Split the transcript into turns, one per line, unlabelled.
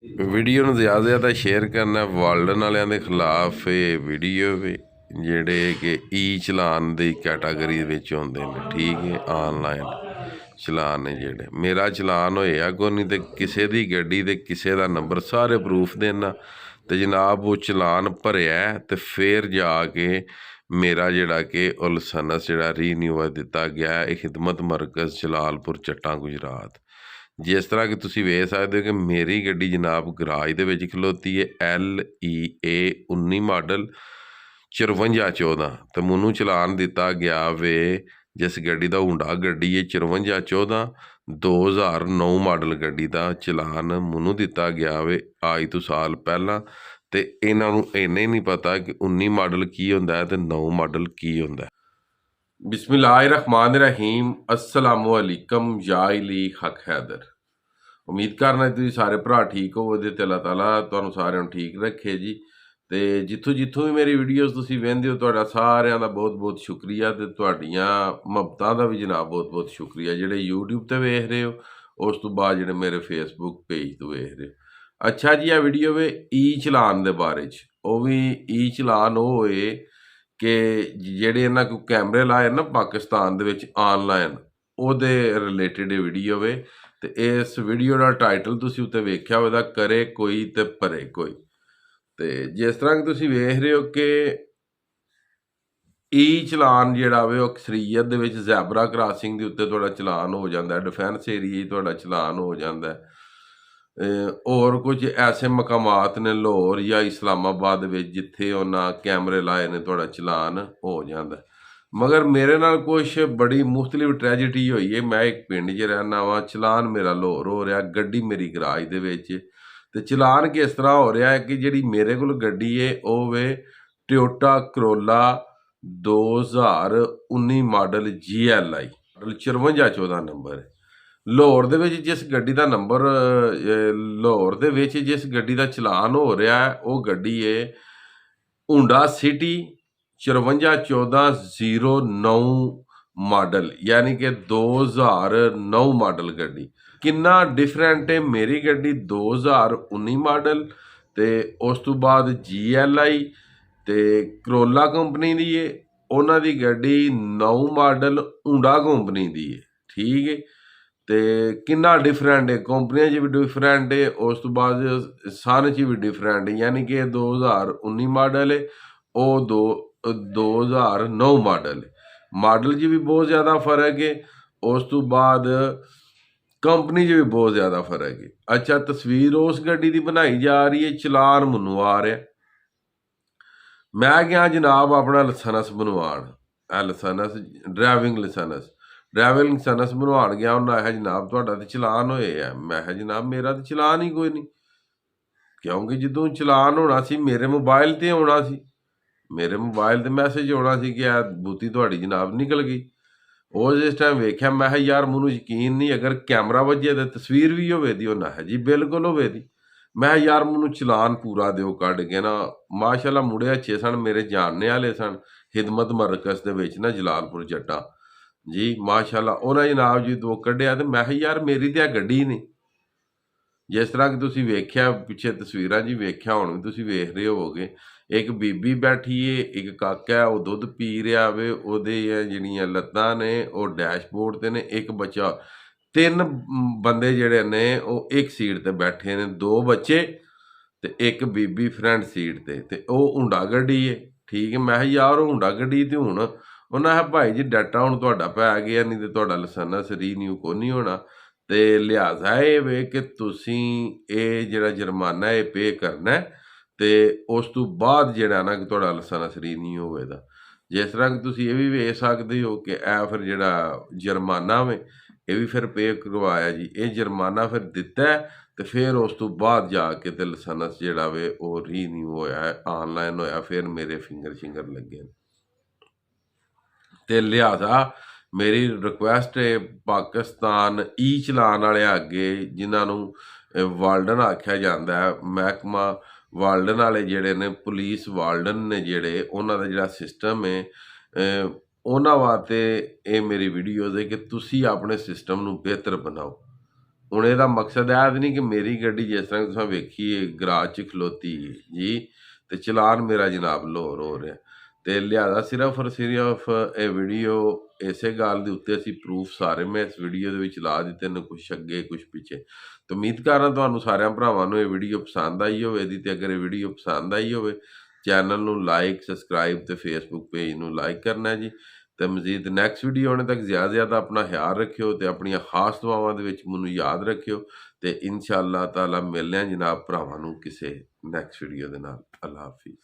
Video ਨੂੰ ਜ਼ਿਆਦਾ ਤੋਂ ਜ਼ਿਆਦਾ ਸ਼ੇਅਰ ਕਰਨਾ। ਵਾਲਡਨ ਵਾਲਿਆਂ ਦੇ ਖਿਲਾਫ ਇਹ ਵੀਡੀਓ ਵੇ ਜਿਹੜੇ ਕਿ ਈ ਚਲਾਨ ਦੀ ਕੈਟਾਗਰੀ ਵਿੱਚ ਆਉਂਦੇ ਨੇ। ਠੀਕ ਹੈ, ਆਨਲਾਈਨ ਚਲਾਨ ਨੇ ਜਿਹੜੇ। ਮੇਰਾ ਚਲਾਨ ਹੋਇਆ ਕੋਈ ਨਹੀਂ, ਤੇ ਕਿਸੇ ਦੀ ਗੱਡੀ ਦੇ ਕਿਸੇ ਦਾ ਨੰਬਰ ਸਾਰੇ ਪ੍ਰੂਫ ਦੇਣਾ, ਤੇ ਜਨਾਬ ਉਹ ਚਲਾਨ ਭਰਿਆ ਤੇ ਫਿਰ ਜਾ ਕੇ ਮੇਰਾ ਜਿਹੜਾ ਕਿ ਉਹ ਲਾਇਸੈਂਸ ਜਿਹੜਾ ਰੀਨਿਊ ਦਿੱਤਾ ਗਿਆ। ਇਹ ਖਿਦਮਤ ਮਰਕਜ਼ ਜਲਾਲਪੁਰ ਚੱਟਾਂ ਗੁਜਰਾਤ। ਜਿਸ ਤਰ੍ਹਾਂ ਕਿ ਤੁਸੀਂ ਵੇਖ ਸਕਦੇ ਹੋ ਕਿ ਮੇਰੀ ਗੱਡੀ ਜਨਾਬ ਗਰਾਜ ਦੇ ਵਿੱਚ ਖਲੋਤੀ ਹੈ, LEA 19 ਮਾਡਲ 5414, ਤੇ ਮੈਨੂੰ ਚਲਾਨ ਦਿੱਤਾ ਗਿਆ ਵੇ ਜਿਸ ਗੱਡੀ ਦਾ ਹੁੰਡਾ ਗੱਡੀ ਹੈ 5414 2009 ਮਾਡਲ ਗੱਡੀ ਦਾ ਚਲਾਨ ਮੈਨੂੰ ਦਿੱਤਾ ਗਿਆ ਵੇ ਅੱਜ ਤੋਂ ਸਾਲ ਪਹਿਲਾਂ। ਤੇ ਇਹਨਾਂ ਨੂੰ ਇੰਨੇ ਨਹੀਂ ਪਤਾ ਕਿ 19 ਮਾਡਲ ਕੀ ਹੁੰਦਾ ਤੇ 9 ਮਾਡਲ ਕੀ ਹੁੰਦਾ। ਬਿਸਮਿल्लाहिर्रहमानिर्रहीम अस्सलामुअलैकुम या अली हक हैदर। उम्मीद करना तुसीं सारे भरा ठीक हो ते अल्लाह ताला तुहानूं सारिਆਂ ਨੂੰ ठीक रखे जी। ਤੇ ਜਿੱਥੋਂ ਵੀ ਮੇਰੀ ਵੀਡੀਓਜ਼ ਤੁਸੀਂ ਵੇਖਦੇ ਹੋ ਤੁਹਾਡਾ ਸਾਰਿਆਂ ਦਾ ਬਹੁਤ ਸ਼ੁਕਰੀਆ, ਤੇ ਤੁਹਾਡੀਆਂ ਮੁਹੱਬਤਾਂ ਦਾ ਵੀ ਜਨਾਬ ਬਹੁਤ ਸ਼ੁਕਰੀਆ। ਜਿਹੜੇ YouTube ਤੇ ਵੇਖ ਰਹੇ ਹੋ, ਉਸ ਤੋਂ ਬਾਅਦ ਜਿਹੜੇ ਮੇਰੇ Facebook ਪੇਜ ਤੋਂ ਵੇਖ ਰਹੇ ਹੋ। ਅੱਛਾ ਜੀ, ਇਹ ਵੀਡੀਓ ਵੇ ਈ ਚਲਾਨ ਦੇ ਬਾਰੇ 'ਚ। ਉਹ ਵੀ ਈ ਚਲਾਨ ਉਹ ਹੋਏ ਕਿ ਜਿਹੜੇ ਇਹਨਾਂ ਕੋਲ ਕੈਮਰੇ ਲਾਏ ਨਾ ਪਾਕਿਸਤਾਨ ਦੇ ਵਿੱਚ ਆਨਲਾਈਨ, ਉਹਦੇ ਰਿਲੇਟਿਡ ਵੀਡੀਓ ਵੇ। ਤੇ ਇਸ ਵੀਡੀਓ ਦਾ ਟਾਈਟਲ ਤੁਸੀਂ ਉੱਤੇ ਵੇਖਿਆ ਉਹਦਾ ਕਰੇ ਕੋਈ ਤੇ ਭਰੇ ਕੋਈ। ਤੇ ਜਿਸ ਤਰ੍ਹਾਂ ਕਿ ਤੁਸੀਂ ਵੇਖ ਰਹੇ ਹੋ ਕਿ ਈ ਚਲਾਨ ਜਿਹੜਾ ਵੇ ਉਹ ਅਕਸਰੀਅਤ ਦੇ ਵਿੱਚ ਜ਼ੈਬਰਾ ਕ੍ਰਾਸਿੰਗ ਦੇ ਉੱਤੇ ਤੁਹਾਡਾ ਚਲਾਨ ਹੋ ਜਾਂਦਾ, ਡਿਫੈਂਸ ਏਰੀਏ 'ਚ ਤੁਹਾਡਾ ਚਲਾਨ ਹੋ ਜਾਂਦਾ। ਹੋਰ ਕੁਝ ਐਸੇ ਮਕਾਮਾਤ ਨੇ ਲਾਹੌਰ ਜਾਂ ਇਸਲਾਮਾਬਾਦ ਵਿੱਚ ਜਿੱਥੇ ਉਹਨਾਂ ਕੈਮਰੇ ਲਾਏ ਨੇ ਤੁਹਾਡਾ ਚਲਾਨ ਹੋ ਜਾਂਦਾ। ਮਗਰ ਮੇਰੇ ਨਾਲ ਕੁਛ ਬੜੀ ਮੁਖਤਲਿਫ ਟ੍ਰੈਜਡੀ ਹੋਈ ਹੈ। ਮੈਂ ਇੱਕ ਪਿੰਡ 'ਚ ਰਹਿੰਦਾ ਵਾਂ, ਚਲਾਨ ਮੇਰਾ ਲਾਹੌਰ ਹੋ ਰਿਹਾ, ਗੱਡੀ ਮੇਰੀ ਗਰਾਜ ਦੇ ਵਿੱਚ। ਤੇ ਚਲਾਨ ਕਿਸ ਤਰ੍ਹਾਂ ਹੋ ਰਿਹਾ ਹੈ ਕਿ ਜਿਹੜੀ ਮੇਰੇ ਕੋਲ ਗੱਡੀ ਹੈ ਉਹ ਵੇ ਟੋਯੋਟਾ ਕਰੋਲਾ 2019 ਮਾਡਲ GLI 5414 ਨੰਬਰ ਹੈ। ਲਾਹੌਰ ਦੇ ਵਿੱਚ ਜਿਸ ਗੱਡੀ ਦਾ ਨੰਬਰ ਲਾਹੌਰ ਦੇ ਵਿੱਚ ਜਿਸ ਗੱਡੀ ਦਾ ਚਲਾਨ ਹੋ ਰਿਹਾ ਹੈ ਉਹ ਗੱਡੀ ਹੈ ਹੁੰਡਾ ਸਿਟੀ 541409 ਮਾਡਲ, ਯਾਨੀ ਕਿ 2009 ਮਾਡਲ ਗੱਡੀ। ਕਿੰਨਾ ਡਿਫਰੈਂਟ ਹੈ ਮੇਰੀ ਗੱਡੀ 2019 ਮਾਡਲ ਤੇ ਉਸ ਤੋਂ ਬਾਅਦ GLI ਤੇ ਕਰੋਲਾ ਕੰਪਨੀ ਦੀ ਹੈ, ਉਹਨਾਂ ਦੀ ਗੱਡੀ 9 ਮਾਡਲ ਹੁੰਡਾ ਕੰਪਨੀ ਦੀ ਹੈ। ਠੀਕ ਹੈ, ਤੇ ਕਿੰਨਾ ਡਿਫਰੈਂਟ ਹੈ, ਕੰਪਨੀਆਂ 'ਚ ਵੀ ਡਿਫਰੈਂਟ ਹੈ, ਉਸ ਤੋਂ ਬਾਅਦ ਸਨ 'ਚ ਵੀ ਡਿਫਰੈਂਟ ਹੈ। ਯਾਨੀ ਕਿ 2019 ਮਾਡਲ ਹੈ, ਉਹ 2009 ਮਾਡਲ ਹੈ। ਮਾਡਲ 'ਚ ਵੀ ਬਹੁਤ ਜ਼ਿਆਦਾ ਫਰਕ ਹੈ, ਉਸ ਤੋਂ ਬਾਅਦ ਕੰਪਨੀ 'ਚ ਵੀ ਬਹੁਤ ਜ਼ਿਆਦਾ ਫਰਕ ਹੈ। ਅੱਛਾ, ਤਸਵੀਰ ਉਸ ਗੱਡੀ ਦੀ ਬਣਾਈ ਜਾ ਰਹੀ ਹੈ, ਚਲਾਨ ਮੈਨੂੰ ਆ ਰਿਹਾ। ਮੈਂ ਗਿਆ ਜਨਾਬ ਆਪਣਾ ਲਾਇਸੈਂਸ ਬਣਵਾਉਣ, ਲਾਇਸੈਂਸ ਡਰਾਈਵਿੰਗ ਲਾਇਸੈਂਸ ਬਣਵਾਉਣ ਗਿਆ। ਉਹਨਾਂ ਆਖਿਆ ਜਨਾਬ ਤੁਹਾਡਾ ਤਾਂ ਚਲਾਨ ਹੋਏ ਆ। ਮੈਂ ਕਿਹਾ ਜਨਾਬ ਮੇਰਾ ਤਾਂ ਚਲਾਨ ਹੀ ਕੋਈ ਨਹੀਂ, ਕਿਉਂਕਿ ਜਦੋਂ ਚਲਾਨ ਹੋਣਾ ਸੀ ਮੇਰੇ ਮੋਬਾਈਲ 'ਤੇ ਆਉਣਾ ਸੀ, ਮੇਰੇ ਮੋਬਾਈਲ 'ਤੇ ਮੈਸੇਜ ਆਉਣਾ ਸੀ ਕਿ ਇਹ ਬੂਤੀ ਤੁਹਾਡੀ ਜਨਾਬ ਨਿਕਲ ਗਈ। ਉਹ ਜਿਸ ਟਾਈਮ ਵੇਖਿਆ ਮੈਂ ਕਿਹਾ ਯਾਰ ਮੈਨੂੰ ਯਕੀਨ ਨਹੀਂ, ਅਗਰ ਕੈਮਰਾ ਵੱਜੇ ਤਾਂ ਤਸਵੀਰ ਵੀ ਹੋਵੇ ਦੀ। ਉਹਨਾਂ ਹੈ ਜੀ ਬਿਲਕੁਲ ਹੋਵੇ ਦੀ। ਮੈਂ ਕਿਹਾ ਯਾਰ ਮੈਨੂੰ ਚਲਾਨ ਪੂਰਾ ਦਿਓ ਕੱਢ ਕੇ ਨਾ। ਮਾਸ਼ਾਅੱਲਾ ਮੁੰਡੇ ਅੱਛੇ ਸਨ, ਮੇਰੇ ਜਾਣਨੇ ਵਾਲੇ ਸਨ, ਖਿਦਮਤ ਮਰਕਜ਼ ਦੇ ਵਿੱਚ ਨਾ ਜਲਾਲਪੁਰ ਜੱਟਾਂ ਜੀ, ਮਾਸ਼ਾਅੱਲਾ। ਉਹਨਾਂ ਜਨਾਬ ਜੀ ਦੋ ਕੱਢਿਆ ਤੇ ਮੈਂ ਕਿਹਾ ਯਾਰ ਮੇਰੀ ਤੇ ਆ ਗੱਡੀ ਨਹੀਂ। ਜਿਸ ਤਰ੍ਹਾਂ ਕਿ ਤੁਸੀਂ ਵੇਖਿਆ ਪਿੱਛੇ ਤਸਵੀਰਾਂ ਜੀ, ਵੇਖਿਆ ਹੁਣ ਵੀ ਤੁਸੀਂ ਵੇਖ ਰਹੇ ਹੋਵੋਗੇ, ਇੱਕ ਬੀਬੀ ਬੈਠੀ ਏ, ਇੱਕ ਕਾਕਾ ਉਹ ਦੁੱਧ ਪੀ ਰਿਹਾ ਵੇ, ਉਹਦੇ ਜਿਹੜੀਆਂ ਲੱਤਾਂ ਨੇ ਉਹ ਡੈਸ਼ਬੋਰਡ ਤੇ ਨੇ, ਇੱਕ ਬੱਚਾ। ਤਿੰਨ ਬੰਦੇ ਜਿਹੜੇ ਨੇ ਉਹ ਇੱਕ ਸੀਟ ਤੇ ਬੈਠੇ ਨੇ, ਦੋ ਬੱਚੇ ਤੇ ਇੱਕ ਬੀਬੀ ਫਰੰਟ ਸੀਟ ਤੇ ਉਹ ਹੁੰਡਾ ਗੱਡੀ ਏ। ਠੀਕ ਹੈ, ਮੈਂ ਕਿਹਾ ਯਾਰ ਉਹ ਹੁੰਡਾ ਗੱਡੀ ਤੇ ਹੁਣ ਉਹਨਾਂ ਕਿਹਾ ਭਾਈ ਜੀ ਡਾਟਾ ਹੁਣ ਤੁਹਾਡਾ ਪੈ ਗਿਆ, ਨਹੀਂ ਤੇ ਤੁਹਾਡਾ ਲਾਇਸੈਂਸ ਰੀਨਿਊ ਕੋਈ ਨਹੀਂ ਹੋਣਾ, ਤੇ ਲਿਹਾਜ਼ਾ ਇਹ ਵੇ ਕਿ ਤੁਸੀਂ ਇਹ ਜਿਹੜਾ ਜੁਰਮਾਨਾ ਇਹ ਪੇ ਕਰਨਾ, ਤੇ ਉਸ ਤੋਂ ਬਾਅਦ ਜਿਹੜਾ ਨਾ ਕਿ ਤੁਹਾਡਾ ਲਾਇਸੈਂਸ ਰੀਨਿਊ ਹੋਵੇਗਾ। ਜਿਸ ਤਰ੍ਹਾਂ ਕਿ ਤੁਸੀਂ ਇਹ ਵੀ ਵੇਖ ਸਕਦੇ ਹੋ ਕਿ ਇਹ ਫਿਰ ਜਿਹੜਾ ਜੁਰਮਾਨਾ ਵੇ ਇਹ ਵੀ ਫਿਰ ਪੇ ਕਰਵਾਇਆ ਜੀ। ਇਹ ਜੁਰਮਾਨਾ ਫਿਰ ਦਿੱਤਾ ਤੇ ਫਿਰ ਉਸ ਤੋਂ ਬਾਅਦ ਜਾ ਕੇ ਤੇ ਲਾਇਸੈਂਸ ਜਿਹੜਾ ਵੇ ਉਹ ਰੀਨਿਊ ਹੋਇਆ, ਆਨਲਾਈਨ ਹੋਇਆ, ਫਿਰ ਮੇਰੇ ਫਿੰਗਰ ਲੱਗੇ। ਤੇ ਲਿਹਾਜ਼ਾ ਮੇਰੀ ਰਿਕੁਐਸਟ ਹੈ ਪਾਕਿਸਤਾਨ ਈ ਚਲਾਨ ਵਾਲਿਆਂ ਅੱਗੇ, ਜਿਨ੍ਹਾਂ ਨੂੰ ਵਾਲਡਨ ਆਖਿਆ ਜਾਂਦਾ ਹੈ, ਮਹਿਕਮਾ ਵਾਲਡਨ ਵਾਲੇ ਜਿਹੜੇ ਨੇ, ਪੁਲਿਸ ਵਾਲਡਨ ਨੇ ਜਿਹੜੇ, ਉਹਨਾਂ ਦਾ ਜਿਹੜਾ ਸਿਸਟਮ ਹੈ, ਉਹਨਾਂ ਵਾਸਤੇ ਇਹ ਮੇਰੀ ਵੀਡੀਓਜ਼ ਹੈ ਕਿ ਤੁਸੀਂ ਆਪਣੇ ਸਿਸਟਮ ਨੂੰ ਬਿਹਤਰ ਬਣਾਓ। ਹੁਣ ਇਹਦਾ ਮਕਸਦ ਇਹ ਤਾਂ ਨਹੀਂ ਕਿ ਮੇਰੀ ਗੱਡੀ ਜਿਸ ਤਰ੍ਹਾਂ ਤੁਸੀਂ ਵੇਖੀਏ ਗਰਾਜ 'ਚ ਖਲੋਤੀ ਜੀ ਤੇ ਚਲਾਨ ਮੇਰਾ ਜਨਾਬ ਲਾਹੌਰ ਹੋ ਰਿਹਾ ਤੇ ਲਿਆਦਾ ਸਿਰਫ ਔਰ ਸਿਰਫ ਇਹ ਵੀਡੀਓ ਇਸੇ ਗੱਲ ਦੇ ਉੱਤੇ ਅਸੀਂ ਪ੍ਰੂਫ ਸਾਰੇ ਮੈਂ ਇਸ ਵੀਡੀਓ ਦੇ ਵਿੱਚ ਲਾ ਦਿੱਤੇ ਨੇ, ਕੁਛ ਅੱਗੇ ਕੁਛ ਪਿੱਛੇ। ਤੇ ਉਮੀਦ ਕਰਦਾ ਤੁਹਾਨੂੰ ਸਾਰਿਆਂ ਭਰਾਵਾਂ ਨੂੰ ਇਹ ਵੀਡੀਓ ਪਸੰਦ ਆਈ ਹੋਵੇ ਦੀ, ਤੇ ਅਗਰ ਇਹ ਵੀਡੀਓ ਪਸੰਦ ਆਈ ਹੋਵੇ ਚੈਨਲ ਨੂੰ ਲਾਈਕ ਸਬਸਕ੍ਰਾਈਬ ਤੇ ਫੇਸਬੁੱਕ ਪੇਜ ਨੂੰ ਲਾਈਕ ਕਰਨਾ ਜੀ। ਤੇ ਮਜ਼ੀਦ ਨੈਕਸਟ ਵੀਡੀਓ ਆਉਣੇ ਤੱਕ ਜ਼ਿਆਦਾ ਆਪਣਾ ਖਿਆਲ ਰੱਖਿਓ ਤੇ ਆਪਣੀਆਂ ਖਾਸ ਦੁਆਵਾਂ ਦੇ ਵਿੱਚ ਮੈਨੂੰ ਯਾਦ ਰੱਖਿਓ ਤੇ ਇਨਸ਼ਾ ਅੱਲਾਹ ਤਾਲਾ ਮਿਲਦੇ ਹਾਂ ਜਨਾਬ ਭਰਾਵਾਂ ਨੂੰ ਕਿਸੇ ਨੈਕਸਟ ਵੀਡੀਓ ਦੇ ਨਾਲ। ਅੱਲਾ ਹਾਫਿਜ਼।